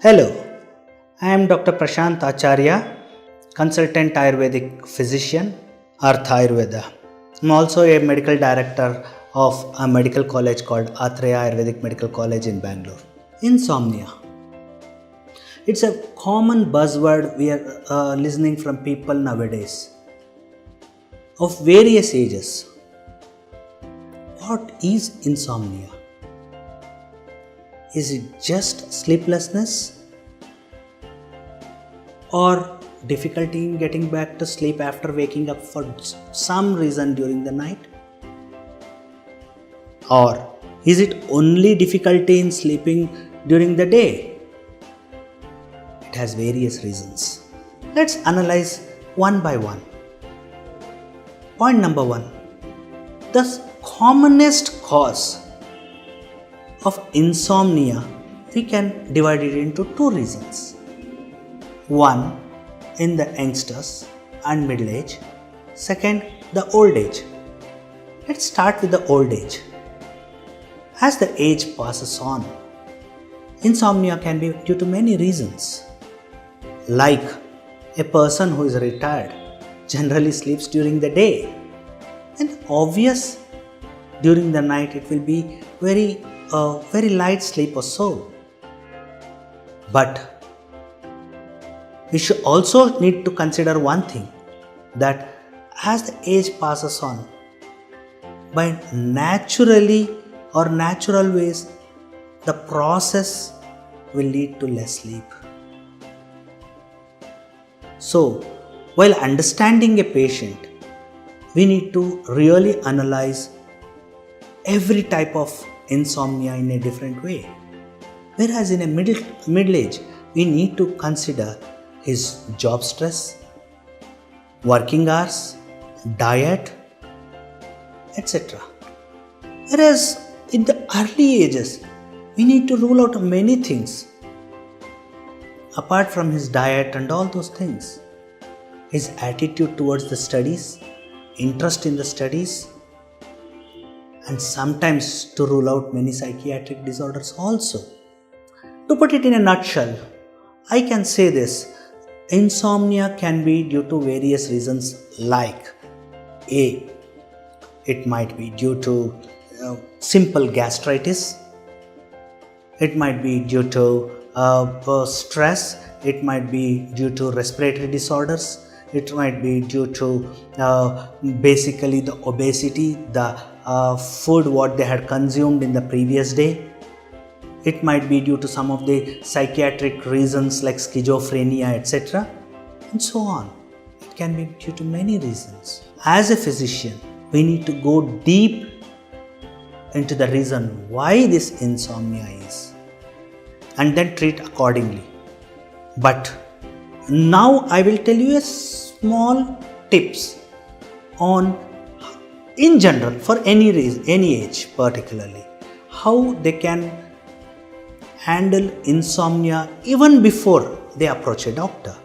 Hello, I am Dr Prashanth Acharya, consultant Ayurvedic physician, Artha Ayurveda. I am also a medical director of a medical college called Atreya Ayurvedic Medical College in Bangalore. Insomnia. It's a common buzzword we are listening from people nowadays of various ages. What is insomnia? Is it just sleeplessness or difficulty in getting back to sleep after waking up for some reason during the night? Or is it only difficulty in sleeping during the day? It has various reasons. Let's analyze one by one. Point number one. The commonest cause of insomnia, we can divide it into two reasons. One, in the youngsters and middle age. Second, the old age. Let's start with the old age. As the age passes on, insomnia can be due to many reasons. Like a person who is retired generally sleeps during the day, and obvious during the night it will be very light sleep or so. But we should also need to consider one thing, that as the age passes on, by naturally or natural ways, the process will lead to less sleep. So, while understanding a patient, we need to really analyze every type of insomnia in a different way. Whereas in a middle age, we need to consider his job stress, working hours, diet, etc. Whereas in the early ages, we need to rule out many things apart from his diet and all those things. His attitude towards the studies, interest in the studies, and sometimes to rule out many psychiatric disorders also. To put it in a nutshell, I can say this: insomnia can be due to various reasons, like A. It might be due to simple gastritis. It might be due to stress. It might be due to respiratory disorders. It might be due to basically the obesity, the food what they had consumed in the previous day. It might be due to some of the psychiatric reasons like schizophrenia, etc. and so on. It can be due to many reasons. As a physician, we need to go deep into the reason why this insomnia is, and then treat accordingly. But now I will tell you a small tips on, in general, for any reason, any age particularly, how they can handle insomnia even before they approach a doctor.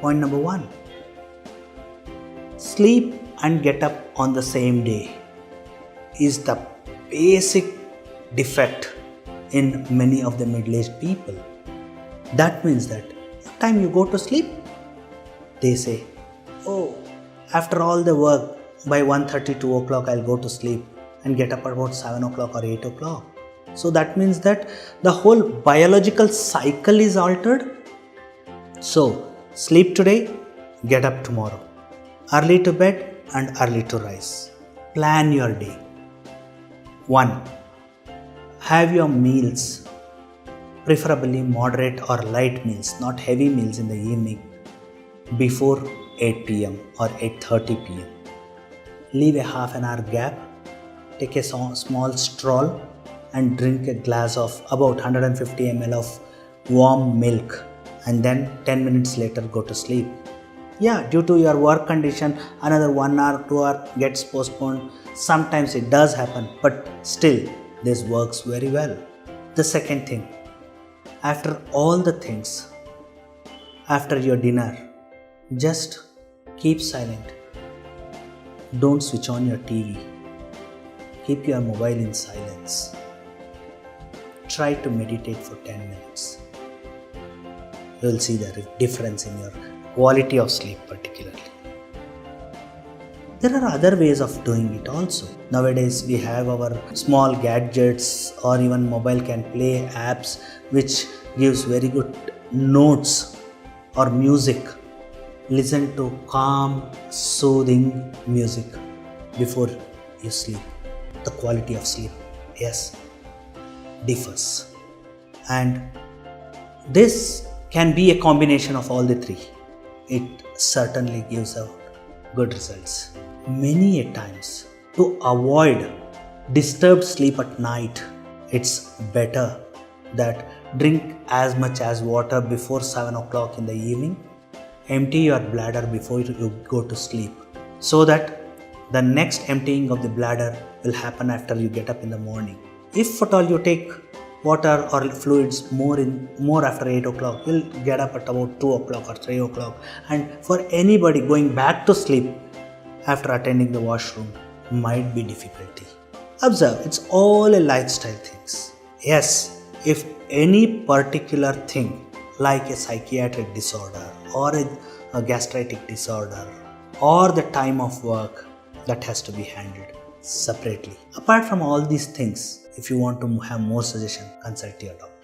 Point number one. Sleep and get up on the same day is the basic defect in many of the middle-aged people. That means that the time you go to sleep, they say, oh, after all the work, by 1:30, 2 o'clock I'll go to sleep and get up about 7 o'clock or 8 o'clock. So that means that the whole biological cycle is altered. So sleep today, get up tomorrow. Early to bed and early to rise. Plan your day. 1. Have your meals, preferably moderate or light meals, not heavy meals in the evening, before 8 p.m. or 8:30 p.m. Leave a half an hour gap, take a small stroll and drink a glass of about 150 ml of warm milk, and then 10 minutes later go to sleep. Yeah, due to your work condition, another 1 hour, 2 hour gets postponed. Sometimes it does happen, but still this works very well. The second thing, after all the things, after your dinner, just keep silent. Don't switch on your TV. Keep your mobile in silence. try to meditate for 10 minutes. You will see the difference in your quality of sleep particularly. There are other ways of doing it also. Nowadays we have our small gadgets or even mobile can play apps which gives very good notes or music. Listen to calm, soothing music before you sleep. The quality of sleep, yes, differs. And this can be a combination of all the three. It certainly gives out good results. Many a times, to avoid disturbed sleep at night, it's better that drink as much as water before 7 o'clock in the evening. Empty your bladder before you go to sleep, so that the next emptying of the bladder will happen after you get up in the morning. If at all you take water or fluids more after 8 o'clock, you'll get up at about 2 o'clock or 3 o'clock. And for anybody going back to sleep after attending the washroom might be difficulty. Observe, it's all a lifestyle things. Yes, if any particular thing like a psychiatric disorder or a gastritic disorder or the time of work, that has to be handled separately. Apart from all these things, if you want to have more suggestion, consult your doctor.